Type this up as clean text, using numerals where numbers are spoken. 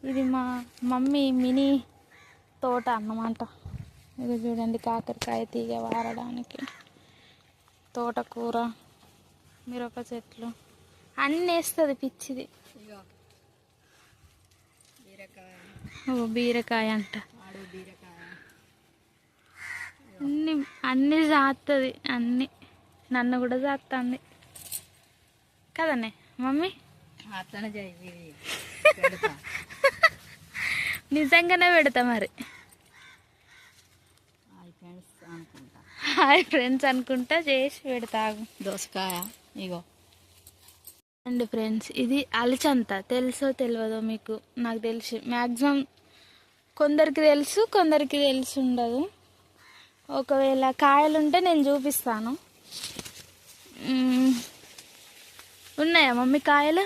ఇది మా mummy mini తోట అన్నమాట. ఇది చూడండి, కాకరకాయ తీగ వారడానికి, తోటకూర, మిరప చెట్లు అన్నీ వేస్తుంది పిచ్చిది. బీరకాయ అంట, అన్నీ జాతుంది, అన్నీ నన్ను కూడా జాస్తుంది కదనే మమ్మీ. నిజంగానే పెడతా మరి. హాయ్ ఫ్రెండ్స్ అనుకుంటా చేసి పెడతాగు. దోసకాయ ఇగో అండి ఫ్రెండ్స్, ఇది అలచంత. తెలుసో తెలియదో మీకు, నాకు తెలిసి మ్యాక్సిమం కొందరికి తెలుసు, కొందరికి తెలిసి ఉండదు. ఒకవేళ కాయలు ఉంటే నేను చూపిస్తాను. ఉన్నాయా మమ్మీ కాయలు?